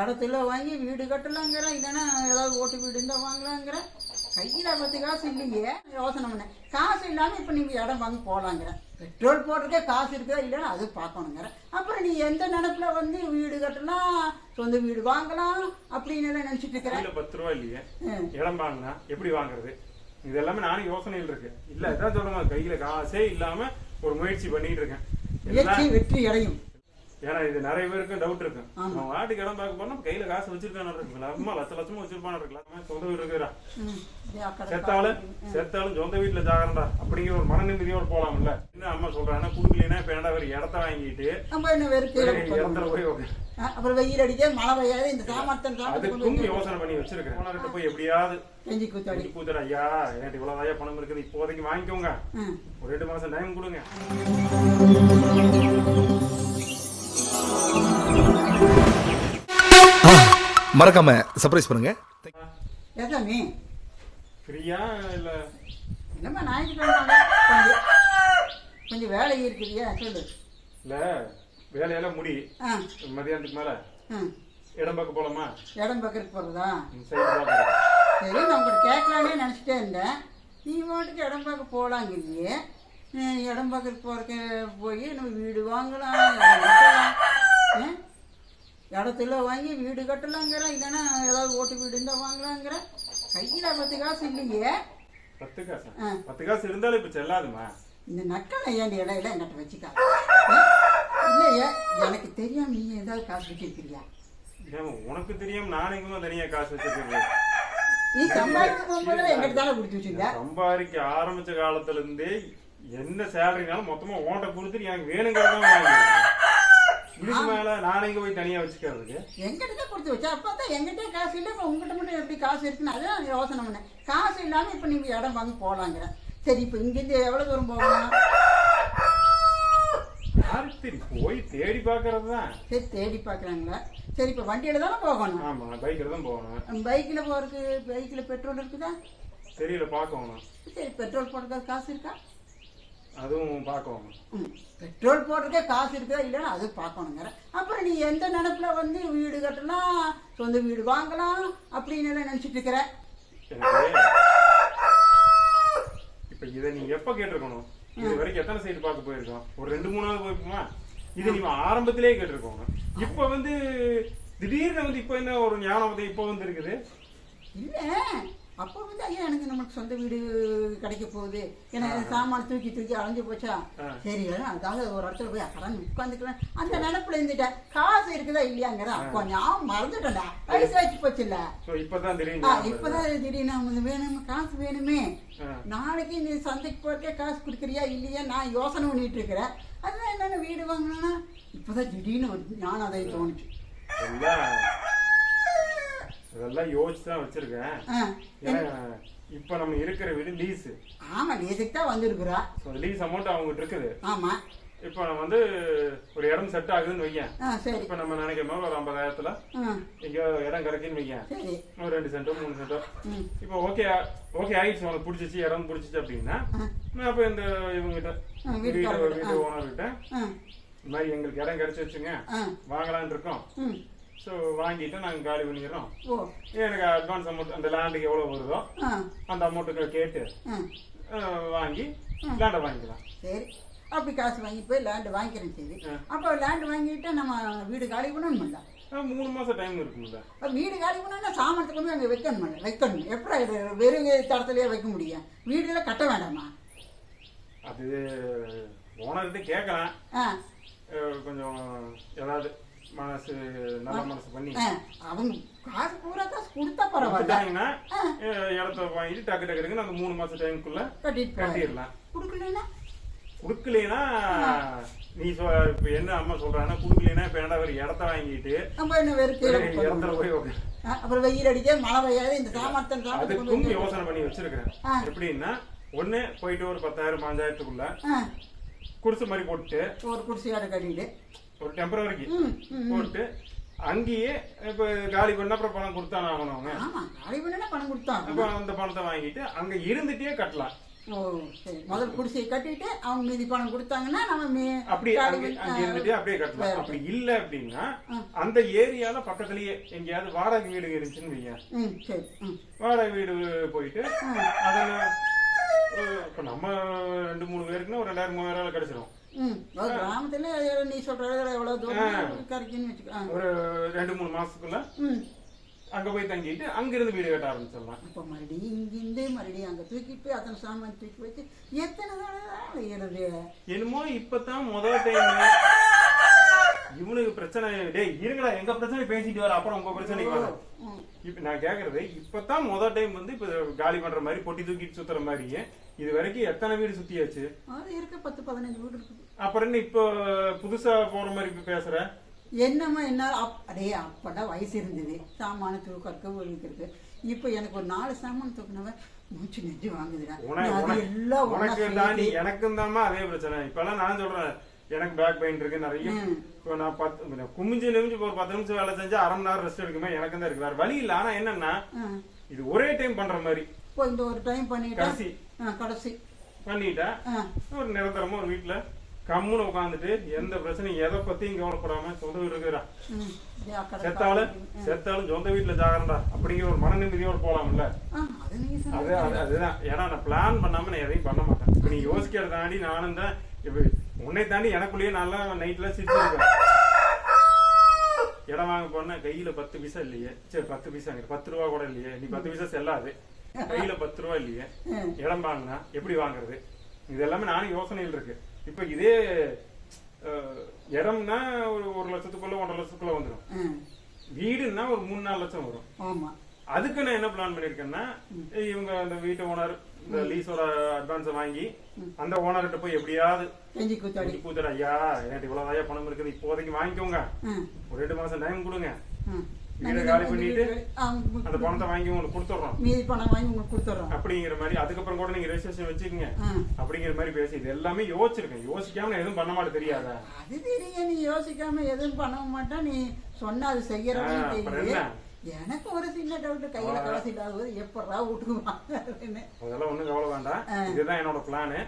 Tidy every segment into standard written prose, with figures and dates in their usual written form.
இடத்துல வாங்கி வீடு கட்டலாங்கிற, இல்லைன்னா ஏதாவது ஓட்டு வீடு இருந்தால் வாங்கலாங்கிற. கையில் 10 காசு இல்லையே. யோசனை பண்ணேன், காசு இல்லாமல் இப்போ நீங்கள் இடம் வாங்கி போகலாங்கிற. பெட்ரோல் போடுறதுக்கே காசு இருக்குதா இல்லைன்னா அது பார்க்கணுங்கிற. அப்புறம் நீ எந்த நினைப்பில் வந்து வீடு கட்டலாம், சொந்த வீடு வாங்கலாம் அப்படின்னு எல்லாம் நினச்சிட்டு இருக்கிறேன். 10 ரூபா இல்லையே இடம் வாங்கினா எப்படி வாங்குறது? இது எல்லாமே நானும் யோசனையில் இருக்கு. இல்ல எதாவது சொல்லுங்க, கையில காசே இல்லாம ஒரு முயற்சி பண்ணிட்டு இருக்கேன். வெற்றி அடையும். ஏன்னா இது நிறைய பேருக்கு டவுட் இருக்கு. அவன் வாட்டுக்கு இடம் பார்க்க போனா கையில காசு வச்சிருக்கானு இருக்குங்களா, அம்மா லட்சமா வச்சிருப்பானு இருக்கலாம். சொந்த வீடு இருக்கிறா, செத்தாலும் சொந்த வீட்டுல ஜாகரண்டா அப்படிங்கிற ஒரு மன நிம்மதியோடு போலாம்ல. என்ன அம்மா சொல்றாங்கன்னா, குடுக்கலன்னா இப்ப ஏன்டா வேற இடத்த வாங்கிட்டு இடத்துல போய் அப்புறம் வெயில் அடிக்க மழை பெய்யாது. இந்த சாமர்த்தம் அதுக்கும் யோசனை பண்ணி வச்சிருக்கேன். ஓனர்கிட்ட போய் எப்படியாவது கூத்தாடு, ஐயா என்கிட்ட இவ்வளவு பணம் இருக்குது, இப்போதைக்கு வாங்கிக்கோங்க, ஒரு 2 மாசம் டைம் கொடுங்க. மறக்காம சர்ப்ரைஸ் பண்ணுங்க. ஏதாமே ஃப்ரீயா இல்ல? என்னம்மா ஞாயிற்றுக்கிழமை கொஞ்சம் வேலை இருக்குதியா சொல்லு. இல்ல வேலையெல்லாம் முடி, மதியானத்துக்கு மேல இடம் பார்க்க போலாமா? இடம் பார்க்கறதுக்கு போறதா? சரி, நான் உங்கள்கிட்ட கேட்கலான்னு நினச்சிட்டே இருந்தேன். நீ மாட்டுக்கு இடம் பார்க்க போகலாங்கிறியே. இடம் பார்க்கறதுக்கு போறதுக்கு போய் நம்ம வீடு வாங்கலாம், இடத்துல வாங்கி வீடு கட்டலாங்கிற, இல்லைன்னா ஏதாவது ஓட்டு வீடு இருந்தால் வாங்கலாங்கிற. கையில் 10 காசு இல்லையே. 10 காசு இருந்தாலும் இப்ப செல்லாதுமா. இந்த நக்கலை ஏன் இடையில என்கிட்ட வச்சுக்கா இல்லையா? எனக்கு தெரியாம நீ ஏதாவது காசு வச்சிருக்கிறியா? உனக்கு தெரியாம நாளைக்குமா தனியா காசு வச்சிருக்கேன். நீ சம்பாதிக்க போகும்போது என்கிட்ட தானே கொடுத்து வச்சிருக்க. சம்பாதிக்க ஆரம்பிச்ச காலத்துல இருந்தே என்ன சேலரினாலும் மொத்தமா ஓட்ட கொடுத்துட்டு எனக்கு வேணுங்கிறதான் வாங்கிடுவேன். இதுக்கு மேல நானே இங்க போய் தனியா வச்சுக்கிறதுக்கு எங்கிட்ட கொடுத்து வச்சா. அப்பதான் எங்கிட்ட காசு இல்லை, இப்போ உங்ககிட்ட மட்டும் எப்படி காசு இருக்குன்னு அதான் யோசனை பண்ணேன். காசு இல்லாம இப்ப நீங்க இடம் வாங்க போகலாங்கிற. சரி, இப்ப இங்கிருந்து எவ்வளவு தூரம் போகணும்? போய் தேடி பாக்குறதுதான். சரி, தேடி பாக்குறாங்களா? சரி, இப்ப வண்டியில தானே போகணும். ஆமா, பைக்ல தான் போகணும். பைக்ல போறதுக்கு பைக்ல பெட்ரோல் இருக்குதா? தெரியல, பாக்கணும். சரி, பெட்ரோல் போடுறதுக்கு காசு இருக்கா? அதுவும் பார்க்கணும். பெட்ரோல் போடுறதுக்கே காசு இருக்குதா இல்லைன்னா அது பார்க்கணுங்கிற. அப்புறம் நீ எந்த நினைப்புல வந்து வீடு கட்டலாம், சொந்த வீடு வாங்கலாம் அப்படின்னு எல்லாம் நினைச்சிட்டு இருக்கிற. இப்ப இதை நீ எப்ப கேட்டிருக்கணும்? இது வரைக்கும் எத்தனை சைடு பார்க்க போயிருக்கோம்? ஒரு 2-3 போயிருக்குமா? இது நீ ஆரம்பத்திலேயே கேட்டிருக்கோங்க. இப்ப வந்து திடீர்னு வந்து இப்ப என்ன ஒரு ஞானம் இப்ப வந்து இருக்குது? இல்ல, அப்போ வந்து ஐயா எனக்கு நமக்கு சொந்த வீடு கிடைக்க போகுது, ஏன்னா சாமான தூக்கி அலைஞ்சு போச்சா. சரி, அதுக்காக ஒரு இடத்துல போய் கடன் உட்காந்துக்கலாம் அந்த நினைப்புல இருந்துட்டேன். காசு இருக்குதா இல்லையாங்கிற. அப்போ ஞாபகம் மறந்துட்டேன்டா, வயசு ஆச்சு போச்சு இல்ல. இப்பதான் திடீர்னு வேணும், காசு வேணுமே. நாளைக்கு நீ சந்தைக்கு போறக்கே காசு கொடுக்குறியா இல்லையா நான் யோசனை பண்ணிட்டு இருக்கிறேன். அதுதான் என்னென்ன வீடு வாங்கணும்னா இப்பதான் திடீர்னு ஒரு ஞானம் அதை தோணுச்சு. அதெல்லாம் யோசிச்சுதான் வச்சிருக்கேன். இப்ப நம்ம இருக்கிற வீடு லீஸ். ஆமா, லீஸுக்கு தான் வந்திருக்கிறா. லீஸ் அமௌண்ட் அவங்ககிட்ட இருக்குது. ஆமா, இப்ப நம்ம வந்து ஒரு இடம் செட் ஆகுதுன்னு வையன். இப்ப நம்ம நினைக்கிற ஒரு 50,000த்துல எங்க இடம் கிடைக்குன்னு வையன். ஒரு 2 சென்டோ 3 சென்டோ இப்ப ஓகே ஆயிடுச்சு, உனக்கு பிடிச்சிச்சு, இடம் பிடிச்சிச்சு அப்படின்னா அப்ப இந்த இவங்கிட்ட வீட்டு ஓனர் கிட்ட இந்த மாதிரி எங்களுக்கு இடம் கிடைச்சு வச்சுங்க, வாங்கலான் இருக்கோம். ஸோ வாங்கிட்டு நாங்கள் காலி பண்ணிடுறோம். எனக்கு அட்வான்ஸ் அமௌண்ட் அந்த லேண்டுக்கு எவ்வளோ வருதோ அந்த அமௌண்ட்டுக்கு கேட்டு வாங்கி லேண்டை வாங்கிக்கலாம். சரி, அப்படி காசு வாங்கி போய் லேண்டு வாங்கிக்கிறேன். சரி, அப்போ லேண்டு வாங்கிட்டு நம்ம வீடு காலி பண்ணணும்ல. 3 மாசம் டைம் இருக்கும்ல. வீடு காலி பண்ணா சாமர்த்துக்கு வந்து அங்கே வைக்கணும். எப்படி வெறும் தடத்துலயே வைக்க முடியும்? வீடுல கட்ட வேண்டாமா? அது ஓனர்கிட்ட கேட்கலாம். கொஞ்சம் ஏதாவது மனசு நல்ல மனசு பண்ணி அவங்க காசு பூரா காசு கொடுத்தா பரவாயில்ல. இடத்த வாங்கிட்டு டக்கு டக்கு அந்த 3 மாசம் டைமுக்குள்ள கட்டிடலாம். குடுக்கலைன்னா நீ இப்ப என்ன அம்மா சொல்றாங்கன்னா, குடுக்கலைன்னா இப்ப ஏன்டா வேற இடத்த வாங்கிட்டு இடத்துல போய் அப்புறம் வெயில் அடிக்க மழை பெய்யாது. இந்த சாமர்த்தம் அதுக்கும் யோசனை பண்ணி வச்சிருக்கேன். எப்படின்னா, ஒண்ணு போயிட்டு ஒரு 10,000-15,000க்குள்ள குடிசை மாதிரி போட்டு ஒரு குடிசையோட கட்டிட்டு ஒரு டெம்பரரிக்கு போட்டு அங்கேயே இப்ப காலி பண்ண அப்புறம் பணம் கொடுத்தானே ஆகணும். காலி பண்ணா பணம் கொடுத்தாங்க. அந்த பணத்தை வாங்கிட்டு அங்க இருந்துட்டே கட்டலாம். ஓ சரி, முதல் குடிசையை கட்டிட்டு அவங்க மீதி பணம் கொடுத்தாங்கன்னா நம்ம அப்படி அங்க இருந்துட்டு அப்படியே கட்டலாம். அப்படி இல்ல அப்படின்னா அந்த ஏரியால பக்கத்துலயே எங்கேயாவது வாடகை வீடு இருந்துச்சுன்னு வைங்க. சரி, வாடகை வீடு போயிட்டு அதெல்லாம் இப்ப நம்ம 2-3 பேருக்குன்னா ஒரு 2000-3000 கிடைச்சிடும். கிராமத்துல நீ சொல்ற எவ்வளவு தூரம் கரைக்குன்னு வச்சுக்கோ. ஒரு 2-3 மாசத்துக்குள்ள அங்க போய் தங்கிட்டு அங்கிருந்து வீடு கட்ட ஆரம்பிச்சிடலாம். அப்ப மறுபடியும் இங்கிருந்து மறுபடியும் அங்க தூக்கிட்டு அத்தனை சாமான் தூக்கி வச்சு எத்தனை நாள் என்னமோ இப்பதான் முதல் டைம் இவனுக்கு பிரச்சனை. டேய் இருங்களா, எங்க பிரச்சனை பேசிட்டு வர, அப்புறம் உங்க பிரச்சனைக்கு வர. இப்ப நான் கேக்குறது இப்பதான் முதல் டைம் வந்து இப்ப காலி பண்ற மாதிரி பொட்டி தூக்கிட்டு சுத்துற மாதிரியே இது வரைக்கும் எத்தனை வீடு சுத்தியாச்சு? இருக்க 10-15 வீடு இருக்குது. அப்புறம் என்ன இப்ப புதுசா போற மாதிரி பேசுற? என்னம்மா என்ன அடே அப்படா வயசு இருந்தது சாமான தூக்கறதுக்கு ஒழிக்கிறது. இப்ப எனக்கு ஒரு 4 சாமான் தூக்கினவ மூச்சு நெஞ்சு வாங்குதுடா. உனக்கு தாண்டி எனக்கும் தாமா அதே பிரச்சனை. இப்பெல்லாம் நான் சொல்றேன், எனக்கு பேக் பெயின் இருக்கு நிறைய. இப்போ நான் குமிஞ்சு நிமிஞ்சு ஒரு 10 நிமிஷம் வேலை செஞ்சா அரை மணி நேரம் ரெஸ்ட் எடுக்குமே, எனக்கு தான் இருக்கு, வேற வழி இல்ல. ஆனா என்னன்னா இது ஒரே டைம் பண்ற மாதிரி. இப்போ இந்த ஒரு டைம் பண்ணிட்டா கடைசி பண்ணிட்டா ஒரு நிரந்தரமா ஒரு வீட்டுல கம்முன்னு உட்காந்துட்டு எந்த பிரச்சனையும் எதை பத்தியும் கவலைப்படாம சொந்த வீடு இருக்கிறா. செத்தாலும் சொந்த வீட்டுல ஜாகரண்டா அப்படிங்கிற ஒரு மன நிம்மதியோட போலாம்ல. அதுதான். ஏன்னா நான் பிளான் பண்ணாம நான் எதையும் பண்ண மாட்டேன். இப்ப நீ யோசிக்கிறத தாண்டி நானும் தான் உன்னை தாண்டி எனக்குள்ளேயே நல்லா நைட்ல சிரிச்சிருக்கேன். இடம் வாங்க போனா கையில 10 பைசா இல்லையே. சரி 10 பைசா 10 ரூபா கூட இல்லையே. நீ 10 பைசா செல்லாது, கையில 10 ரூபா இல்லையே. இடம் வாங்கினா எப்படி வாங்குறது? இது எல்லாமே நானும் யோசனையில் இருக்கு. இப்ப இதே இடம்னா ஒரு 1 லட்சத்துக்குள்ள 1.5 லட்சத்துக்குள்ள வந்துடும். வீடுன்னா ஒரு 3-4 லட்சம் வரும். அதுக்கு நான் என்ன பிளான் பண்ணிருக்கேன்னா, இவங்க அந்த வீட்டு ஓனர் இந்த லீஸோட அட்வான்ஸ வாங்கி அந்த ஓனர்கிட்ட போய் எப்படியாவது கூத்தாடு, ஐயா எனக்கு இவ்வளவு பணம் இருக்குது, இப்போதைக்கு வாங்கிக்கோங்க, ஒரு 2 மாசம் டைம் கொடுங்க, வீட காலி பண்ணிட்டு அந்த பணத்தை வாங்கி உங்களுக்கு கொடுத்துறோம், மீதி பணம் வாங்கி உங்களுக்கு கொடுத்துறோம் அப்படிங்கிற மாதிரி. அதுக்கப்புறம் கூட நீங்க ரெஜிஸ்ட்ரேஷன் வச்சுக்கோங்க அப்படிங்கிற மாதிரி பேசி இது எல்லாமே யோசிச்சிருக்கேன். யோசிக்காம எதுவும் பண்ண மாட்டேன், தெரியாதா? அது தெரியும், நீ யோசிக்காம எதுவும் பண்ண மாட்டா. நீ சொன்னா அது செய்யறவங்க. எனக்கு ஒரு சின்ன டவுட், கையில காசு இல்லாத எப்படா வீட்டுக்கு வாங்குறதுன்னு. அதெல்லாம் ஒண்ணும் கவலை வேண்டாம், இதுதான் என்னோட பிளானு.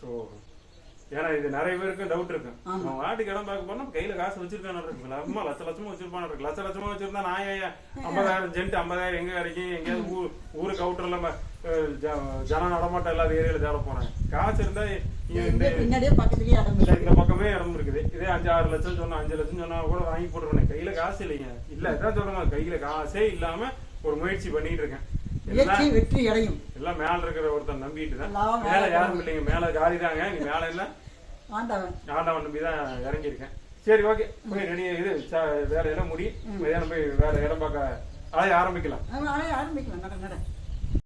சோ ஏன்னா இது நிறைய பேருக்கு டவுட் இருக்கு. அவன் வாட்டுக்கு இடம் பார்க்க போனா கையில காசு வச்சிருக்கானு இருக்குங்களா? அம்மா லட்சமா வச்சிருப்பானு இருக்கு. லட்சமா வச்சிருந்தா நான் 50,000 ஜென்ட் 50,000 எங்க கிடைக்கும்? எங்கேயாவது ஊருக்கு அவுட்டர்ல ஜன நடமாட்டம் இல்லாத ஏரியால தேட போனேன். காசு இருந்தா பின்னாடியே பக்கத்துலயே இந்த பக்கமே இடம் இருக்குது. இதே 5-6 லட்சம் சொன்னா 5 லட்சம் சொன்னா கூட வாங்கி போட்டுருவேன். கையில காசு இல்லைங்க. இல்ல இதான் சொல்றேன், கையில காசே இல்லாம ஒரு முயற்சி பண்ணிட்டு இருக்கேன். வெற்றி அடையும். எல்லாம் மேல இருக்கிற ஒருத்தன் நம்பிட்டு தான். மேல யாரும் இல்லைங்க, மேல காலி தாங்க. நீ மேல இல்ல ஆண்டவன் நம்பிதான் இறங்கி இருக்கேன். சரி ஓகே, போய் ரெடி இது வேலையெல்லாம் முடி, மதியானம் போய் வேற இடம் பார்க்க ஆரம்பிக்கலாம். நட